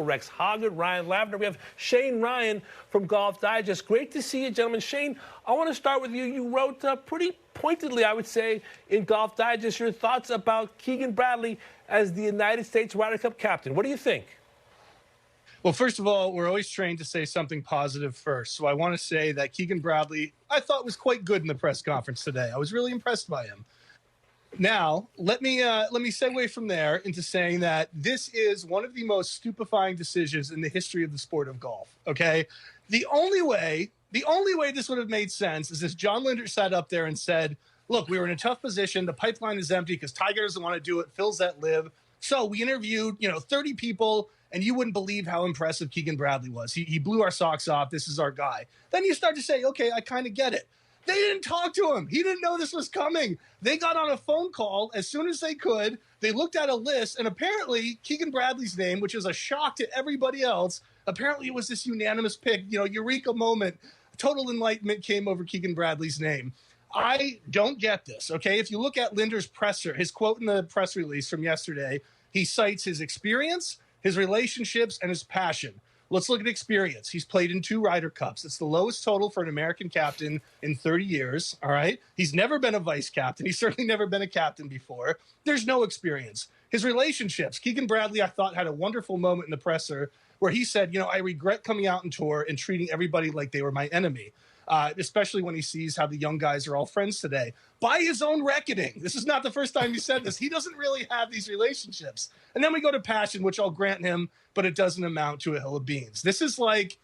Rex Hoggard, Ryan Lavner. We have Shane Ryan from Golf Digest. Great to see you, gentlemen. Shane, I want to start with you. You wrote pretty pointedly, I would say, in Golf Digest, your thoughts about Keegan Bradley as the United States Ryder Cup captain. What do you think? Well, first of all, we're always trained to say something positive first. So I want to say that Keegan Bradley, I thought was quite good in the press conference today. I was really impressed by him. Now, let me segue from there into saying that this is one of the most stupefying decisions in the history of the sport of golf. Okay, the only way this would have made sense is if John Linder sat up there and said, "Look, we were in a tough position. The pipeline is empty because Tiger doesn't want to do it. Phil's at live. So we interviewed, 30 people, and you wouldn't believe how impressive Keegan Bradley was. He blew our socks off. This is our guy." Then you start to say, "Okay, I kind of get it." They didn't talk to him. He didn't know this was coming. They got on a phone call as soon as they could. They looked at a list, and apparently Keegan Bradley's name, which was a shock to everybody else, apparently it was this unanimous pick, eureka moment. Total enlightenment came over Keegan Bradley's name. I don't get this, okay? If you look at Linder's presser, his quote in the press release from yesterday, he cites his experience, his relationships, and his passion. Let's look at experience. He's played in 2 Ryder Cups. It's the lowest total for an American captain in 30 years, all right? He's never been a vice captain. He's certainly never been a captain before. There's no experience. His relationships. Keegan Bradley, I thought, had a wonderful moment in the presser where he said, I regret coming out on tour and treating everybody like they were my enemy, especially when he sees how the young guys are all friends today. By his own reckoning, this is not the first time he said this. He doesn't really have these relationships. And then we go to passion, which I'll grant him, but it doesn't amount to a hill of beans. This is like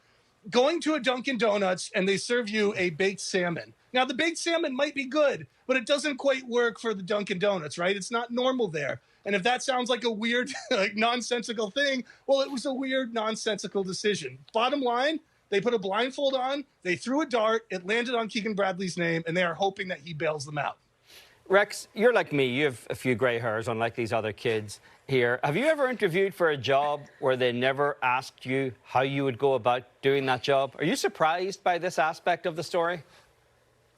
going to a Dunkin' Donuts and they serve you a baked salmon. Now, the baked salmon might be good, but it doesn't quite work for the Dunkin' Donuts, right? It's not normal there. And if that sounds like a weird, nonsensical thing, well, it was a weird, nonsensical decision. Bottom line, they put a blindfold on, they threw a dart, it landed on Keegan Bradley's name, and they are hoping that he bails them out. Rex, you're like me. You have a few gray hairs, unlike these other kids here. Have you ever interviewed for a job where they never asked you how you would go about doing that job? Are you surprised by this aspect of the story?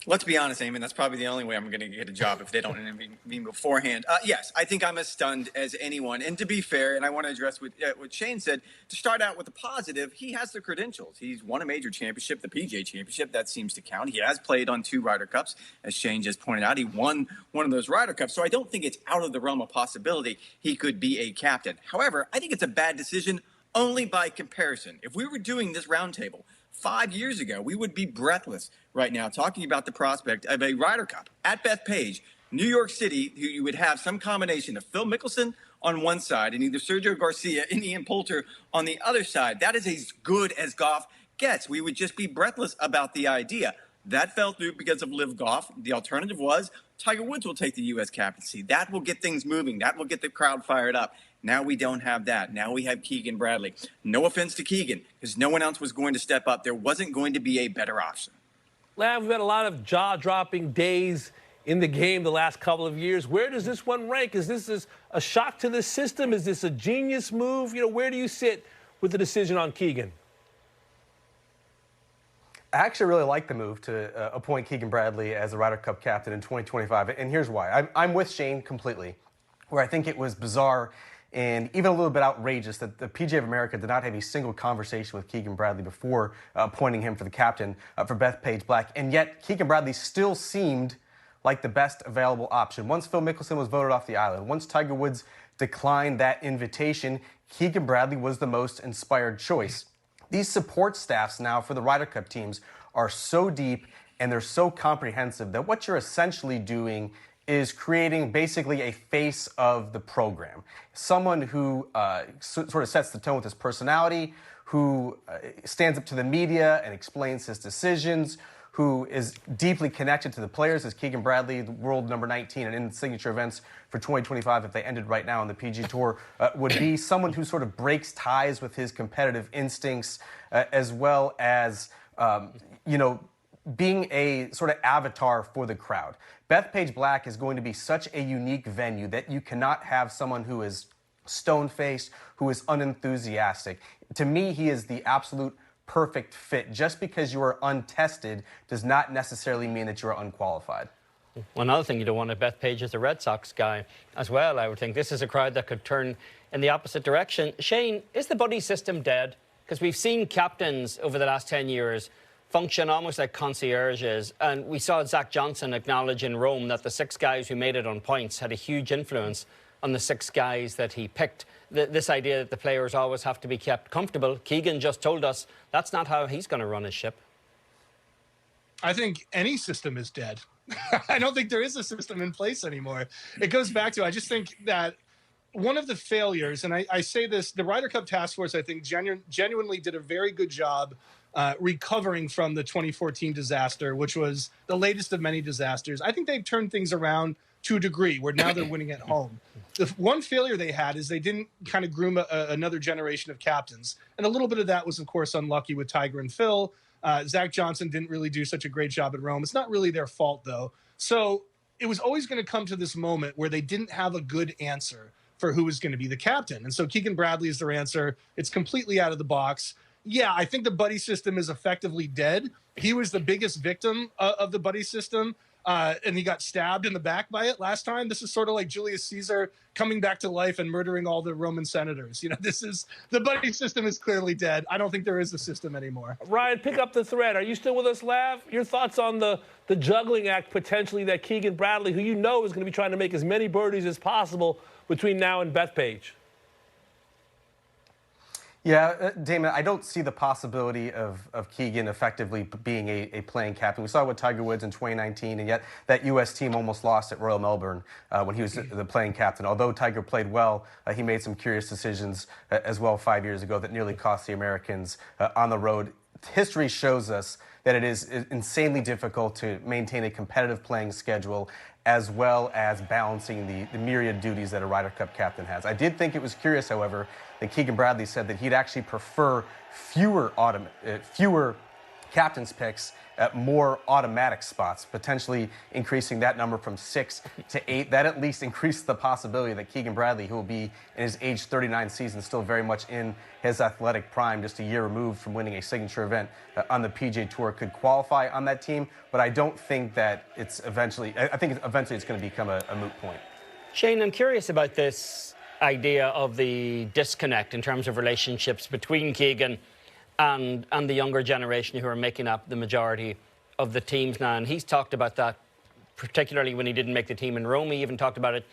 Let's be honest, Eamon, that's probably the only way I'm going to get a job if they don't interview me beforehand. Yes, I think I'm as stunned as anyone. And to be fair, and I want to address what Shane said, to start out with the positive, he has the credentials. He's won a major championship, the PGA Championship. That seems to count. He has played on 2 Ryder Cups. As Shane just pointed out, he won one of those Ryder Cups. So I don't think it's out of the realm of possibility he could be a captain. However, I think it's a bad decision only by comparison. If we were doing this roundtable 5 years ago, we would be breathless right now talking about the prospect of a Ryder Cup at Bethpage, New York City, who you would have some combination of Phil Mickelson on one side and either Sergio Garcia and Ian Poulter on the other side. That is as good as golf gets. We would just be breathless about the idea. That fell through because of Live Golf. The alternative was Tiger Woods will take the U.S. captaincy. That will get things moving. That will get the crowd fired up. Now we don't have that. Now we have Keegan Bradley. No offense to Keegan, because no one else was going to step up. There wasn't going to be a better option. Lav, we've had a lot of jaw-dropping days in the game the last couple of years. Where does this one rank? Is this a shock to the system? Is this a genius move? Where do you sit with the decision on Keegan? I actually really like the move to appoint Keegan Bradley as the Ryder Cup captain in 2025, and here's why. I'm with Shane completely, where I think it was bizarre and even a little bit outrageous that the PGA of America did not have a single conversation with Keegan Bradley before appointing him for the captain for Bethpage Black, and yet Keegan Bradley still seemed like the best available option. Once Phil Mickelson was voted off the island, once Tiger Woods declined that invitation, Keegan Bradley was the most inspired choice. These support staffs now for the Ryder Cup teams are so deep and they're so comprehensive that what you're essentially doing is creating basically a face of the program. Someone who sort of sets the tone with his personality, who stands up to the media and explains his decisions, who is deeply connected to the players, as Keegan Bradley, the world number 19 and in the signature events for 2025, if they ended right now on the PGA Tour, would be someone who sort of breaks ties with his competitive instincts, as well as, being a sort of avatar for the crowd. Bethpage Black is going to be such a unique venue that you cannot have someone who is stone-faced, who is unenthusiastic. To me, he is the absolute perfect fit. Just because you are untested does not necessarily mean that you are unqualified. One other thing you don't want at Bethpage is the Red Sox guy as well. I would think this is a crowd that could turn in the opposite direction. Shane, is the buddy system dead? Because we've seen captains over the last 10 years function almost like concierges. And we saw Zach Johnson acknowledge in Rome that the 6 guys who made it on points had a huge influence on the 6 guys that he picked. This idea that the players always have to be kept comfortable. Keegan just told us that's not how he's going to run his ship. I think any system is dead. I don't think there is a system in place anymore. It goes back to, I just think that one of the failures, and I say this, the Ryder Cup Task Force, I think, genuinely did a very good job recovering from the 2014 disaster, which was the latest of many disasters. I think they've turned things around to a degree where now they're winning at home. The one failure they had is they didn't kind of groom another generation of captains. And a little bit of that was, of course, unlucky with Tiger and Phil. Zach Johnson didn't really do such a great job at Rome. It's not really their fault, though. So it was always going to come to this moment where they didn't have a good answer for who was going to be the captain. And so Keegan Bradley is their answer. It's completely out of the box. Yeah, I think the buddy system is effectively dead. He was the biggest victim of the buddy system, and he got stabbed in the back by it last time. This is sort of like Julius Caesar coming back to life and murdering all the Roman senators. You know, the buddy system is clearly dead. I don't think there is a system anymore. Ryan, pick up the thread. Are you still with us, Lav? Your thoughts on the juggling act potentially that Keegan Bradley, who you know is going to be trying to make as many birdies as possible between now and Bethpage? Yeah, Damon, I don't see the possibility of Keegan effectively being a playing captain. We saw it with Tiger Woods in 2019, and yet that U.S. team almost lost at Royal Melbourne when he was the playing captain. Although Tiger played well, he made some curious decisions as well 5 years ago that nearly cost the Americans on the road. History shows us that it is insanely difficult to maintain a competitive playing schedule as well as balancing the myriad duties that a Ryder Cup captain has. I did think it was curious, however, that Keegan Bradley said that he'd actually prefer fewer captain's picks at more automatic spots, potentially increasing that number from 6 to 8. That at least increased the possibility that Keegan Bradley, who will be in his age 39 season, still very much in his athletic prime, just a year removed from winning a signature event on the PGA Tour, could qualify on that team. But I don't think that it's eventually, I think eventually it's going to become a moot point. Shane, I'm curious about this idea of the disconnect in terms of relationships between Keegan and the younger generation who are making up the majority of the teams now. And he's talked about that, particularly when he didn't make the team in Rome. He even talked about it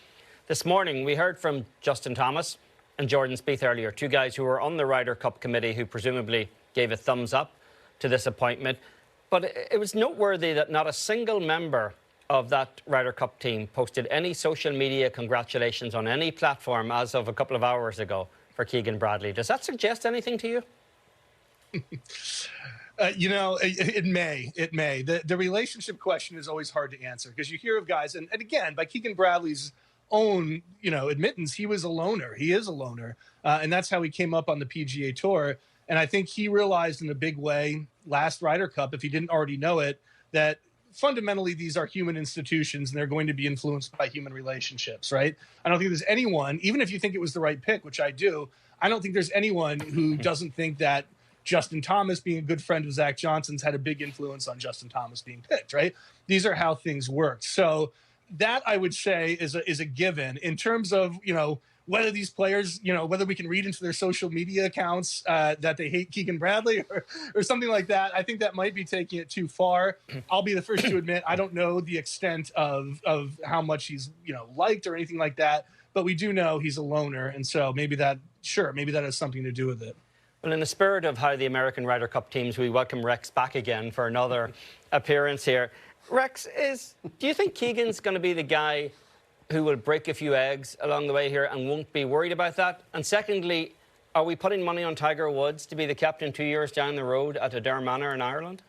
this morning. We heard from Justin Thomas and Jordan Spieth earlier, 2 guys who were on the Ryder Cup committee who presumably gave a thumbs up to this appointment. But it was noteworthy that not a single member of that Ryder Cup team posted any social media congratulations on any platform as of a couple of hours ago for Keegan Bradley. Does that suggest anything to you? You know, it may. The relationship question is always hard to answer because you hear of guys, and again, by Keegan Bradley's own, admittance, he was a loner. He is a loner, and that's how he came up on the PGA Tour. And I think he realized in a big way last Ryder Cup, if he didn't already know it, that fundamentally these are human institutions and they're going to be influenced by human relationships, right? I don't think there's anyone, even if you think it was the right pick, which I do, I don't think there's anyone who doesn't think that Justin Thomas, being a good friend of Zach Johnson's, had a big influence on Justin Thomas being picked, right? These are how things work. So that, I would say, is a given. In terms of, whether these players, whether we can read into their social media accounts that they hate Keegan Bradley or something like that, I think that might be taking it too far. I'll be the first to admit I don't know the extent of how much he's, liked or anything like that, but we do know he's a loner, and so maybe that has something to do with it. Well, in the spirit of how the American Ryder Cup teams, we welcome Rex back again for another appearance here. Rex, do you think Keegan's going to be the guy who will break a few eggs along the way here and won't be worried about that? And secondly, are we putting money on Tiger Woods to be the captain 2 years down the road at Adair Manor in Ireland?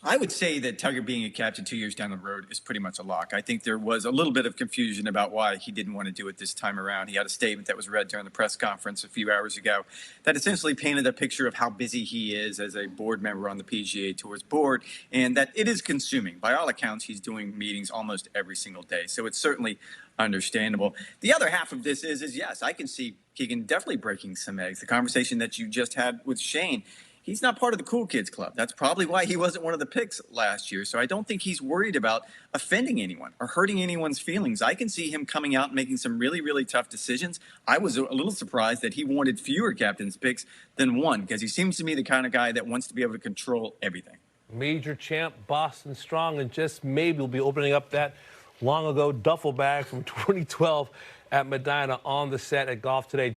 I would say that Tiger being a captain 2 years down the road is pretty much a lock. I think there was a little bit of confusion about why he didn't want to do it this time around. He had a statement that was read during the press conference a few hours ago that essentially painted a picture of how busy he is as a board member on the PGA Tour's board, and that it is consuming. By all accounts, he's doing meetings almost every single day. So it's certainly understandable. The other half of this is yes, I can see Keegan definitely breaking some eggs. The conversation that you just had with Shane, he's not part of the cool kids club. That's probably why he wasn't one of the picks last year. So I don't think he's worried about offending anyone or hurting anyone's feelings. I can see him coming out and making some really, really tough decisions. I was a little surprised that he wanted fewer captain's picks than one, because he seems to me the kind of guy that wants to be able to control everything. Major champ, Boston strong, and just maybe we'll be opening up that long ago duffel bag from 2012 at Medina on the set at Golf Today.